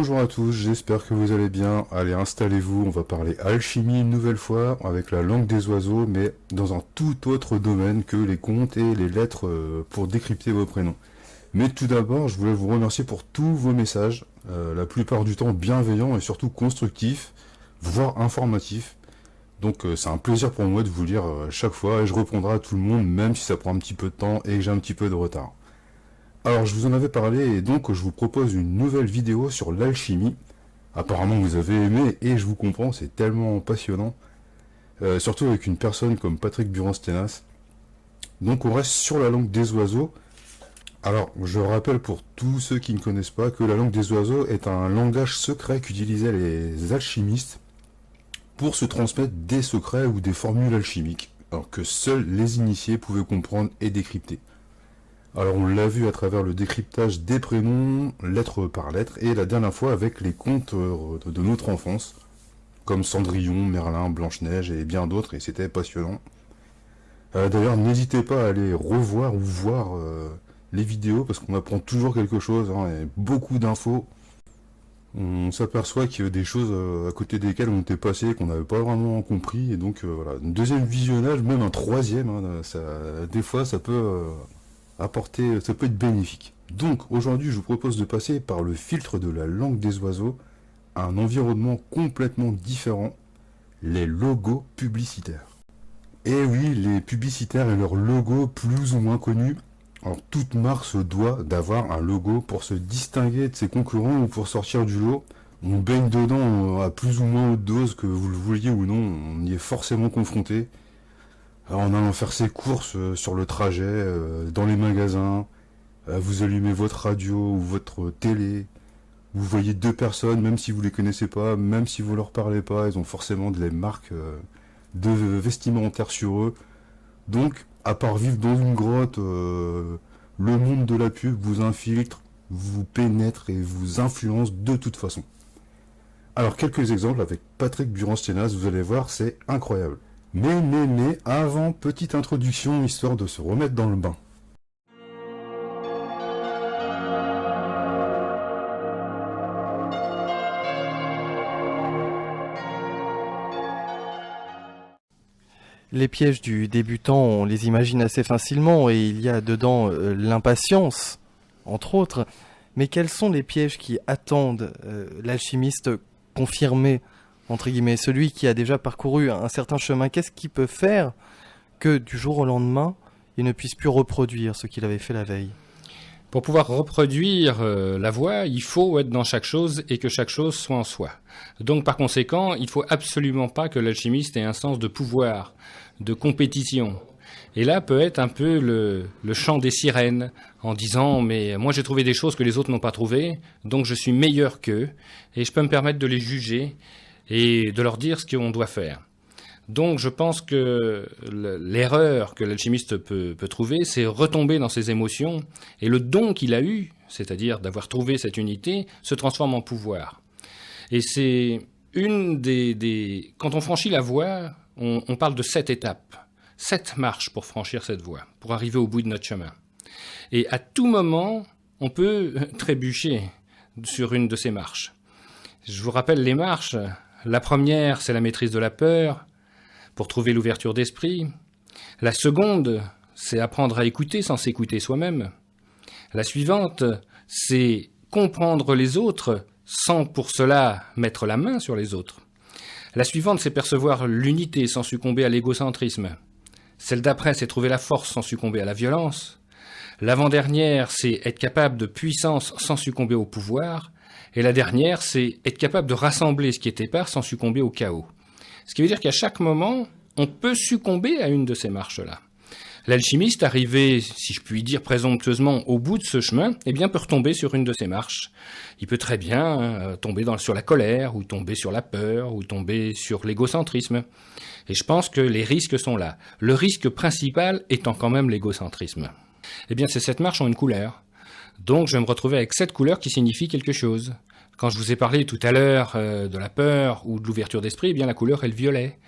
Bonjour à tous, j'espère que vous allez bien. Allez, installez-vous, on va parler alchimie une nouvelle fois avec la langue des oiseaux, mais dans un tout autre domaine que les comptes et les lettres pour décrypter vos prénoms. Mais tout d'abord, je voulais vous remercier pour tous vos messages, la plupart du temps bienveillants et surtout constructifs, voire informatifs. Donc c'est un plaisir pour moi de vous lire chaque fois et je répondrai à tout le monde même si ça prend un petit peu de temps et que j'ai un petit peu de retard. Alors je vous en avais parlé et donc je vous propose une nouvelle vidéo sur l'alchimie. Apparemment vous avez aimé et je vous comprends, c'est tellement passionnant. Surtout avec une personne comme Patrick Buran-Sténas. Donc on reste sur la langue des oiseaux. Alors je rappelle pour tous ceux qui ne connaissent pas que la langue des oiseaux est un langage secret qu'utilisaient les alchimistes pour se transmettre des secrets ou des formules alchimiques, alors que seuls les initiés pouvaient comprendre et décrypter. Alors on l'a vu à travers le décryptage des prénoms, lettre par lettre, et la dernière fois avec les contes de notre enfance, comme Cendrillon, Merlin, Blanche-Neige et bien d'autres, et c'était passionnant. D'ailleurs, n'hésitez pas à aller revoir ou voir les vidéos, parce qu'on apprend toujours quelque chose, et beaucoup d'infos. On s'aperçoit qu'il y a des choses à côté desquelles on était passé, qu'on n'avait pas vraiment compris, et donc voilà, un deuxième visionnage, même un troisième, des fois ça peut... ça peut être bénéfique. Donc aujourd'hui je vous propose de passer par le filtre de la langue des oiseaux à un environnement complètement différent, les logos publicitaires. Et oui, les publicitaires et leurs logos plus ou moins connus. Alors toute marque se doit d'avoir un logo pour se distinguer de ses concurrents ou pour sortir du lot. On baigne dedans à plus ou moins haute dose, que vous le vouliez ou non, on y est forcément confronté. Alors, en allant faire ses courses sur le trajet, dans les magasins, vous allumez votre radio ou votre télé, vous voyez deux personnes, même si vous les connaissez pas, même si vous leur parlez pas, ils ont forcément des marques de vestimentaires sur eux. Donc, à part vivre dans une grotte, le monde de la pub vous infiltre, vous pénètre et vous influence de toute façon. Alors, quelques exemples avec Patrick Buran-Sténas, vous allez voir, c'est incroyable. Mais, avant, petite introduction, histoire de se remettre dans le bain. Les pièges du débutant, on les imagine assez facilement et il y a dedans l'impatience, entre autres. Mais quels sont les pièges qui attendent l'alchimiste confirmé, entre guillemets, celui qui a déjà parcouru un certain chemin? Qu'est-ce qui peut faire que du jour au lendemain, il ne puisse plus reproduire ce qu'il avait fait la veille? Pour pouvoir reproduire la voix, il faut être dans chaque chose et que chaque chose soit en soi. Donc par conséquent, il ne faut absolument pas que l'alchimiste ait un sens de pouvoir, de compétition. Et là peut être un peu le chant des sirènes, en disant « mais moi j'ai trouvé des choses que les autres n'ont pas trouvées, donc je suis meilleur qu'eux, et je peux me permettre de les juger et de leur dire ce qu'on doit faire ». Donc je pense que l'erreur que l'alchimiste peut trouver, c'est retomber dans ses émotions, et le don qu'il a eu, c'est-à-dire d'avoir trouvé cette unité, se transforme en pouvoir. Et c'est une des... Quand on franchit la voie, on parle de 7 étapes, 7 marches pour franchir cette voie, pour arriver au bout de notre chemin. Et à tout moment, on peut trébucher sur une de ces marches. Je vous rappelle les marches. La première, c'est la maîtrise de la peur, pour trouver l'ouverture d'esprit. La seconde, c'est apprendre à écouter sans s'écouter soi-même. La suivante, c'est comprendre les autres sans pour cela mettre la main sur les autres. La suivante, c'est percevoir l'unité sans succomber à l'égocentrisme. Celle d'après, c'est trouver la force sans succomber à la violence. L'avant-dernière, c'est être capable de puissance sans succomber au pouvoir. Et la dernière, c'est être capable de rassembler ce qui est épars sans succomber au chaos. Ce qui veut dire qu'à chaque moment, on peut succomber à une de ces marches-là. L'alchimiste, arrivé, si je puis dire présomptueusement, au bout de ce chemin, eh bien, peut retomber sur une de ces marches. Il peut très bien tomber sur la colère, ou tomber sur la peur, ou tomber sur l'égocentrisme. Et je pense que les risques sont là. Le risque principal étant quand même l'égocentrisme. Eh bien, ces 7 marches ont une couleur. Donc, je vais me retrouver avec 7 couleurs qui signifient quelque chose. Quand je vous ai parlé tout à l'heure de la peur ou de l'ouverture d'esprit, eh bien la couleur est le violet.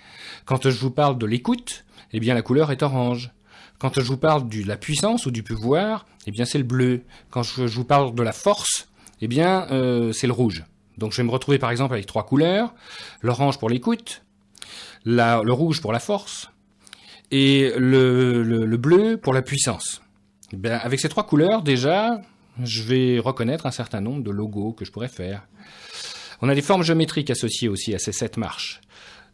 Quand je vous parle de l'écoute, eh bien la couleur est orange. Quand je vous parle de la puissance ou du pouvoir, eh bien c'est le bleu. Quand je vous parle de la force, eh bien c'est le rouge. Donc je vais me retrouver par exemple avec 3 couleurs, l'orange pour l'écoute, le rouge pour la force, et le bleu pour la puissance. Ben, avec ces 3 couleurs, déjà, je vais reconnaître un certain nombre de logos que je pourrais faire. On a des formes géométriques associées aussi à ces 7 marches.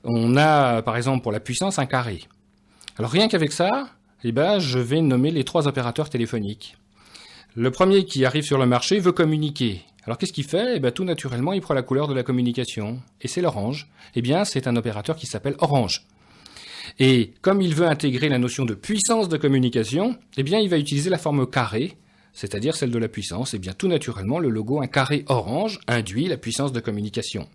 On a, par exemple, pour la puissance, un carré. Alors rien qu'avec ça, je vais nommer les 3 opérateurs téléphoniques. Le premier qui arrive sur le marché veut communiquer. Alors qu'est-ce qu'il fait ? Tout naturellement, il prend la couleur de la communication. Et c'est l'orange. C'est un opérateur qui s'appelle Orange. Et comme il veut intégrer la notion de puissance de communication, il va utiliser la forme carré, c'est-à-dire celle de la puissance. Tout naturellement, le logo, un carré orange, induit la puissance de communication.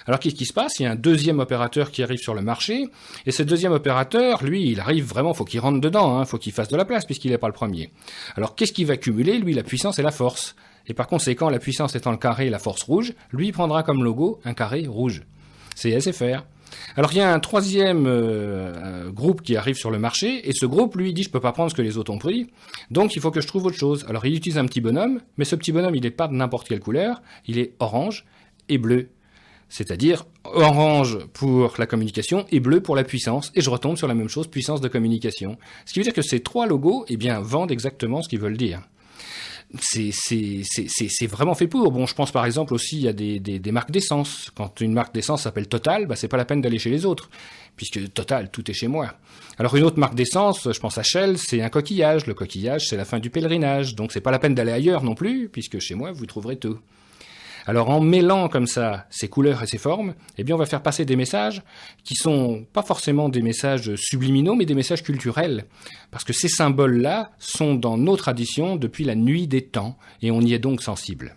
Alors qu'est-ce qui se passe ? Il y a un deuxième opérateur qui arrive sur le marché, et ce deuxième opérateur, lui, il arrive vraiment, faut qu'il rentre dedans, faut qu'il fasse de la place puisqu'il n'est pas le premier. Alors qu'est-ce qu'il va cumuler ? Lui, la puissance et la force. Et par conséquent, la puissance étant le carré et la force rouge, lui, il prendra comme logo un carré rouge. C'est SFR. Alors il y a un troisième groupe qui arrive sur le marché, et ce groupe, lui, dit « je peux pas prendre ce que les autres ont pris, donc il faut que je trouve autre chose ». Alors il utilise un petit bonhomme, mais ce petit bonhomme, il n'est pas de n'importe quelle couleur, il est orange et bleu. C'est-à-dire orange pour la communication et bleu pour la puissance, et je retombe sur la même chose, puissance de communication. Ce qui veut dire que ces 3 logos, vendent exactement ce qu'ils veulent dire. C'est vraiment fait pour. Bon, je pense par exemple aussi à des marques d'essence. Quand une marque d'essence s'appelle Total, c'est pas la peine d'aller chez les autres, puisque Total, tout est chez moi. Alors une autre marque d'essence, je pense à Shell, c'est un coquillage. Le coquillage, c'est la fin du pèlerinage, donc c'est pas la peine d'aller ailleurs non plus, puisque chez moi, vous trouverez tout. Alors en mêlant comme ça ces couleurs et ces formes, on va faire passer des messages qui sont pas forcément des messages subliminaux, mais des messages culturels. Parce que ces symboles-là sont dans nos traditions depuis la nuit des temps, et on y est donc sensible.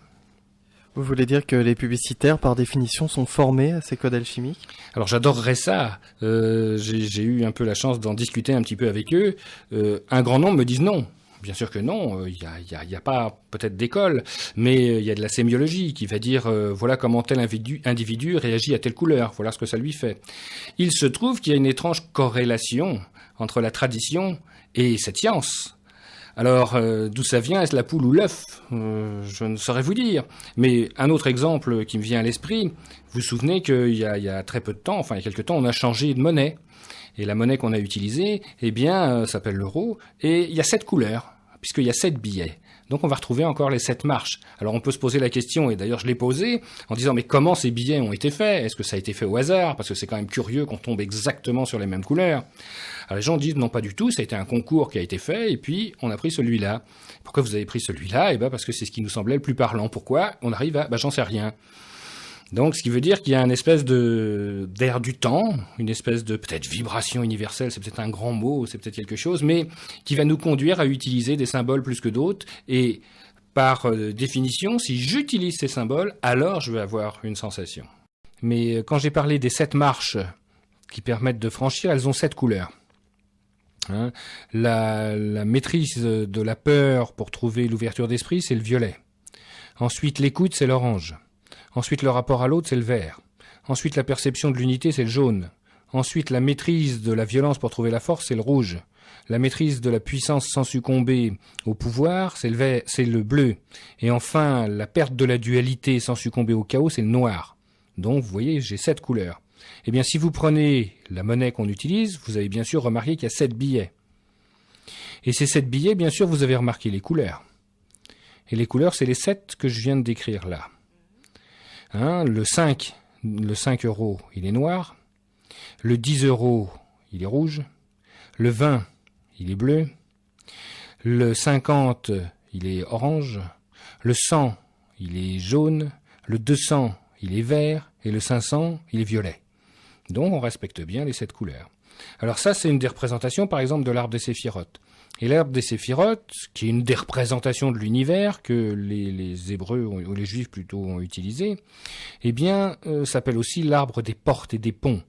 Vous voulez dire que les publicitaires, par définition, sont formés à ces codes alchimiques ? Alors j'adorerais ça. J'ai eu un peu la chance d'en discuter un petit peu avec eux. Un grand nombre me disent non. Bien sûr que non, il y a pas peut-être d'école, mais il y a de la sémiologie qui va dire voilà comment tel individu réagit à telle couleur, voilà ce que ça lui fait. Il se trouve qu'il y a une étrange corrélation entre la tradition et cette science. Alors, d'où ça vient ? Est-ce la poule ou l'œuf ? Je ne saurais vous dire. Mais un autre exemple qui me vient à l'esprit, vous vous souvenez qu'il y a très peu de temps, il y a quelques temps, on a changé de monnaie. Et la monnaie qu'on a utilisée, s'appelle l'euro, et il y a 7 couleurs, puisqu'il y a 7 billets. Donc on va retrouver encore les 7 marches. Alors on peut se poser la question, et d'ailleurs je l'ai posée, en disant mais comment ces billets ont été faits ? Est-ce que ça a été fait au hasard ? Parce que c'est quand même curieux qu'on tombe exactement sur les mêmes couleurs. Alors les gens disent non, pas du tout, ça a été un concours qui a été fait, et puis on a pris celui-là. Pourquoi vous avez pris celui-là ? Parce que c'est ce qui nous semblait le plus parlant. Pourquoi ? On arrive à j'en sais rien. Donc, ce qui veut dire qu'il y a une espèce d'air du temps, une espèce de peut-être vibration universelle, c'est peut-être un grand mot, c'est peut-être quelque chose, mais qui va nous conduire à utiliser des symboles plus que d'autres. Et par définition, si j'utilise ces symboles, alors je vais avoir une sensation. Mais quand j'ai parlé des 7 marches qui permettent de franchir, elles ont 7 couleurs. La maîtrise de la peur pour trouver l'ouverture d'esprit, c'est le violet. Ensuite, l'écoute, c'est l'orange. Ensuite, le rapport à l'autre, c'est le vert. Ensuite, la perception de l'unité, c'est le jaune. Ensuite, la maîtrise de la violence pour trouver la force, c'est le rouge. La maîtrise de la puissance sans succomber au pouvoir, c'est le bleu. Et enfin, la perte de la dualité sans succomber au chaos, c'est le noir. Donc, vous voyez, j'ai 7 couleurs. Eh bien, si vous prenez la monnaie qu'on utilise, vous avez bien sûr remarqué qu'il y a 7 billets. Et ces 7 billets, bien sûr, vous avez remarqué les couleurs. Et les couleurs, c'est les 7 que je viens de décrire là. Le 5 euros, il est noir. Le 10 euros, il est rouge. Le 20, il est bleu. Le 50, il est orange. Le 100, il est jaune. Le 200, il est vert. Et le 500, il est violet. Donc, on respecte bien les 7 couleurs. Alors ça, c'est une des représentations, par exemple, de l'arbre des séphirotes. Et l'arbre des séphirotes, qui est une des représentations de l'univers que les Hébreux, ou les Juifs plutôt, ont utilisé, s'appelle aussi l'arbre des portes et des ponts,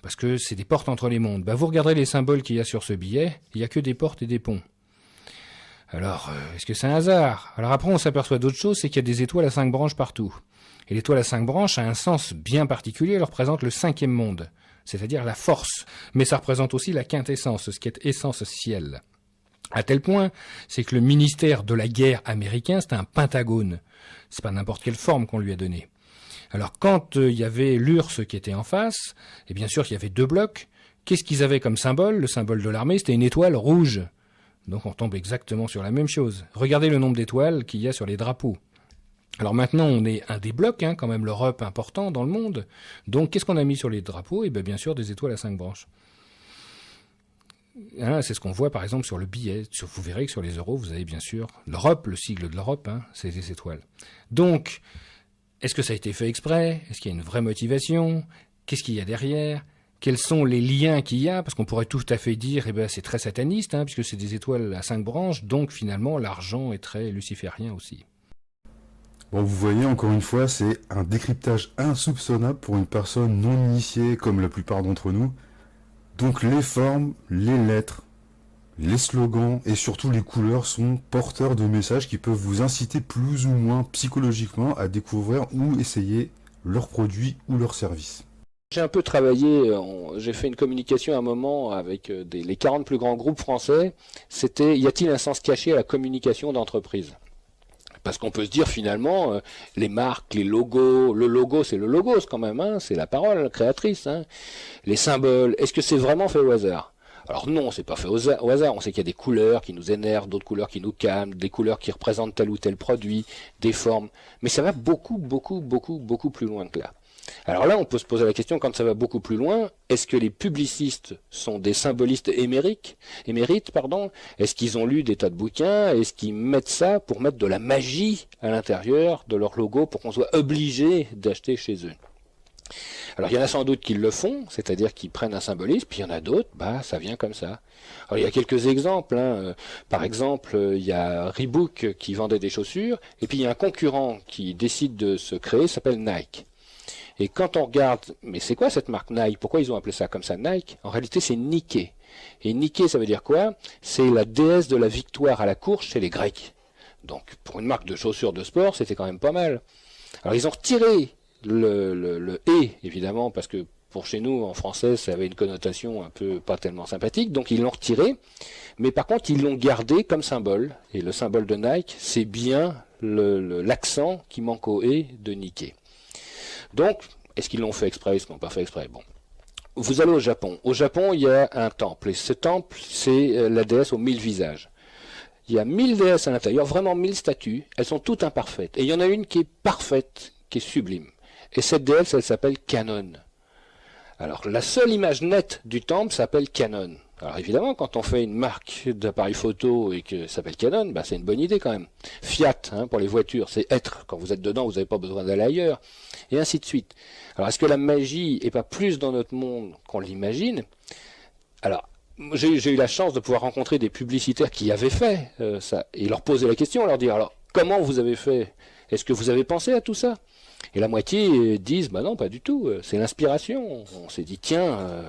parce que c'est des portes entre les mondes. Vous regarderez les symboles qu'il y a sur ce billet, il n'y a que des portes et des ponts. Alors, est-ce que c'est un hasard ? Alors après, on s'aperçoit d'autre chose, c'est qu'il y a des étoiles à 5 branches partout. Et l'étoile à 5 branches a un sens bien particulier, elle représente le 5e monde, c'est-à-dire la force, mais ça représente aussi la quintessence, ce qui est essentiel. À tel point, c'est que le ministère de la guerre américain, c'est un pentagone. C'est pas n'importe quelle forme qu'on lui a donnée. Alors quand il y avait l'URSS qui était en face, et bien sûr il y avait 2 blocs, qu'est-ce qu'ils avaient comme symbole? Le symbole de l'armée, c'était une étoile rouge. Donc on tombe exactement sur la même chose. Regardez le nombre d'étoiles qu'il y a sur les drapeaux. Alors maintenant, on est un des blocs, quand même l'Europe important dans le monde. Donc qu'est-ce qu'on a mis sur les drapeaux? Eh bien sûr des étoiles à 5 branches. C'est ce qu'on voit par exemple sur le billet. Vous verrez que sur les euros, vous avez bien sûr l'Europe, le sigle de l'Europe, c'est des étoiles. Donc, est-ce que ça a été fait exprès? Est-ce qu'il y a une vraie motivation? Qu'est-ce qu'il y a derrière? Quels sont les liens qu'il y a? Parce qu'on pourrait tout à fait dire, c'est très sataniste, puisque c'est des étoiles à 5 branches, donc finalement l'argent est très luciférien aussi. Bon, vous voyez, encore une fois, c'est un décryptage insoupçonnable pour une personne non initiée comme la plupart d'entre nous. Donc les formes, les lettres, les slogans et surtout les couleurs sont porteurs de messages qui peuvent vous inciter plus ou moins psychologiquement à découvrir ou essayer leurs produits ou leurs services. J'ai un peu travaillé, j'ai fait une communication à un moment avec les 40 plus grands groupes français. C'était, y a-t-il un sens caché à la communication d'entreprise? Parce qu'on peut se dire finalement, les marques, les logos, le logo c'est le logos quand même, c'est la parole créatrice. Les symboles, est-ce que c'est vraiment fait au hasard? Alors non, c'est pas fait au hasard, on sait qu'il y a des couleurs qui nous énervent, d'autres couleurs qui nous calment, des couleurs qui représentent tel ou tel produit, des formes, mais ça va beaucoup plus loin que là. Alors là, on peut se poser la question, quand ça va beaucoup plus loin, est-ce que les publicistes sont des symbolistes émérites, Est-ce qu'ils ont lu des tas de bouquins? Est-ce qu'ils mettent ça pour mettre de la magie à l'intérieur de leur logo pour qu'on soit obligé d'acheter chez eux? Alors il y en a sans doute qui le font, c'est-à-dire qui prennent un symbolisme, puis il y en a d'autres, ça vient comme ça. Alors il y a quelques exemples, par exemple il y a Reebok qui vendait des chaussures, et puis il y a un concurrent qui décide de se créer, s'appelle Nike. Et quand on regarde, mais c'est quoi cette marque Nike? Pourquoi ils ont appelé ça comme ça Nike? En réalité c'est Nike. Et Nike ça veut dire quoi? C'est la déesse de la victoire à la course chez les Grecs. Donc pour une marque de chaussures de sport, c'était quand même pas mal. Alors ils ont retiré le « et » évidemment, parce que pour chez nous, en français, ça avait une connotation un peu pas tellement sympathique, donc ils l'ont retiré, mais par contre ils l'ont gardé comme symbole, et le symbole de Nike, c'est bien l'accent qui manque au « et » de Nike. Donc, est-ce qu'ils l'ont fait exprès, est-ce qu'ils l'ont pas fait exprès? Bon. Vous allez au Japon. Au Japon, il y a un temple, et ce temple, c'est la déesse aux 1000 visages. Il y a 1000 déesses à l'intérieur, vraiment 1000 statues, elles sont toutes imparfaites, et il y en a une qui est parfaite, qui est sublime. Et cette déesse, elle s'appelle Canon. Alors, la seule image nette du temple s'appelle Canon. Alors évidemment, quand on fait une marque d'appareil photo et que ça s'appelle Canon, c'est une bonne idée quand même. Fiat, pour les voitures, c'est être. Quand vous êtes dedans, vous n'avez pas besoin d'aller ailleurs. Et ainsi de suite. Alors, est-ce que la magie est pas plus dans notre monde qu'on l'imagine? Alors, j'ai eu la chance de pouvoir rencontrer des publicitaires qui avaient fait ça, et leur poser la question, leur dire, alors, comment vous avez fait? Est-ce que vous avez pensé à tout ça? Et la moitié disent, non, pas du tout, c'est l'inspiration. On s'est dit, tiens,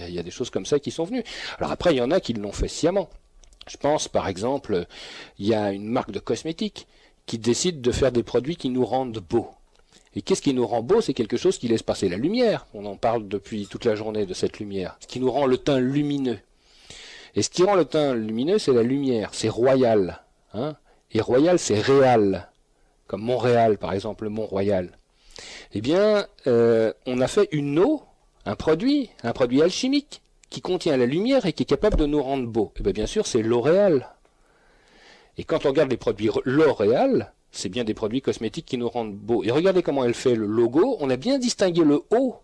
il y a des choses comme ça qui sont venues. Alors après, il y en a qui l'ont fait sciemment. Je pense, par exemple, il y a une marque de cosmétiques qui décide de faire des produits qui nous rendent beaux. Et qu'est-ce qui nous rend beau? C'est quelque chose qui laisse passer la lumière. On en parle depuis toute la journée de cette lumière. Ce qui nous rend le teint lumineux. Et ce qui rend le teint lumineux, c'est la lumière. C'est royal. Et royal, c'est réal. Comme Montréal, par exemple, le Mont-Royal. Eh bien, on a fait une eau, un produit alchimique, qui contient la lumière et qui est capable de nous rendre beaux. Eh bien sûr, c'est L'Oréal. Et quand on regarde les produits L'Oréal, c'est bien des produits cosmétiques qui nous rendent beaux. Et regardez comment elle fait le logo. On a bien distingué le haut,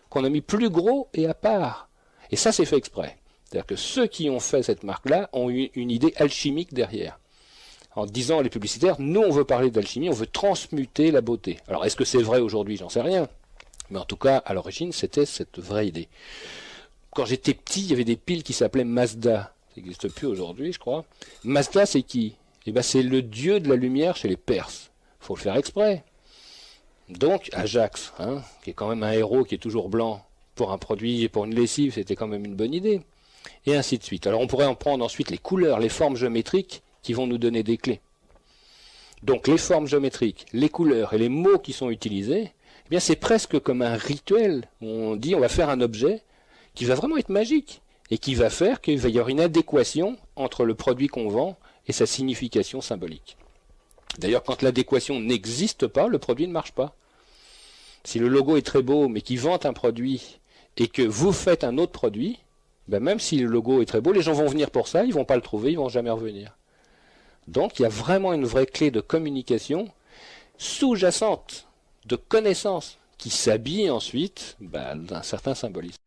qu'on a mis plus gros et à part. Et ça, c'est fait exprès. C'est-à-dire que ceux qui ont fait cette marque-là ont eu une idée alchimique derrière. En disant les publicitaires, nous on veut parler d'alchimie, on veut transmuter la beauté. Alors est-ce que c'est vrai aujourd'hui? J'en sais rien. Mais en tout cas, à l'origine, c'était cette vraie idée. Quand j'étais petit, il y avait des piles qui s'appelaient Mazda. Ça n'existe plus aujourd'hui, je crois. Mazda, c'est qui? C'est le dieu de la lumière chez les Perses. Il faut le faire exprès. Donc, Ajax, qui est quand même un héros qui est toujours blanc, pour un produit, pour une lessive, c'était quand même une bonne idée. Et ainsi de suite. Alors on pourrait en prendre ensuite les couleurs, les formes géométriques, qui vont nous donner des clés. Donc les formes géométriques, les couleurs et les mots qui sont utilisés, c'est presque comme un rituel où on dit on va faire un objet qui va vraiment être magique et qui va faire qu'il va y avoir une adéquation entre le produit qu'on vend et sa signification symbolique. D'ailleurs, quand l'adéquation n'existe pas, le produit ne marche pas. Si le logo est très beau, mais qu'il vante un produit et que vous faites un autre produit, ben même si le logo est très beau, les gens vont venir pour ça, ils vont pas le trouver, ils vont jamais revenir. Donc il y a vraiment une vraie clé de communication sous-jacente, de connaissance, qui s'habille ensuite d'un certain symbolisme.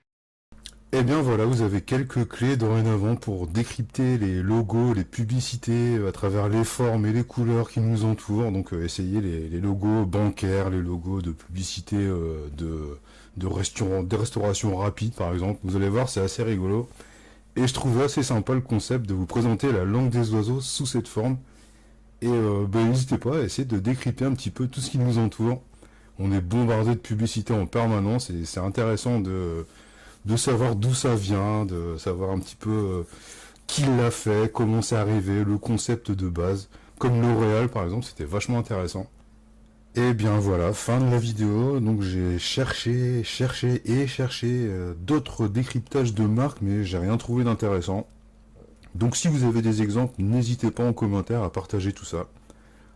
Eh bien voilà, vous avez quelques clés dorénavant pour décrypter les logos, les publicités à travers les formes et les couleurs qui nous entourent. Donc essayez les logos bancaires, les logos de publicité de restaurants, des restaurations rapides par exemple. Vous allez voir, c'est assez rigolo. Et je trouve assez sympa le concept de vous présenter la langue des oiseaux sous cette forme. Et n'hésitez pas à essayer de décrypter un petit peu tout ce qui nous entoure. On est bombardé de publicités en permanence et c'est intéressant de savoir d'où ça vient, de savoir un petit peu qui l'a fait, comment c'est arrivé, le concept de base. Comme L'Oréal par exemple, c'était vachement intéressant. Et bien voilà, fin de la vidéo. Donc j'ai cherché d'autres décryptages de marques, mais j'ai rien trouvé d'intéressant. Donc si vous avez des exemples, n'hésitez pas en commentaire à partager tout ça.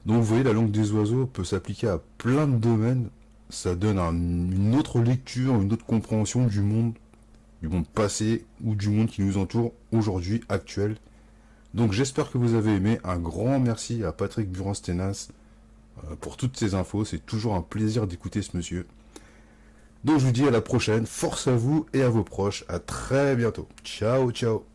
Donc vous voyez, la langue des oiseaux peut s'appliquer à plein de domaines. Ça donne une autre lecture, une autre compréhension du monde passé ou du monde qui nous entoure aujourd'hui, actuel. Donc j'espère que vous avez aimé. Un grand merci à Patrick Buran-Stenas pour toutes ces infos. C'est toujours un plaisir d'écouter ce monsieur. Donc je vous dis à la prochaine. Force à vous et à vos proches. À très bientôt. Ciao, ciao.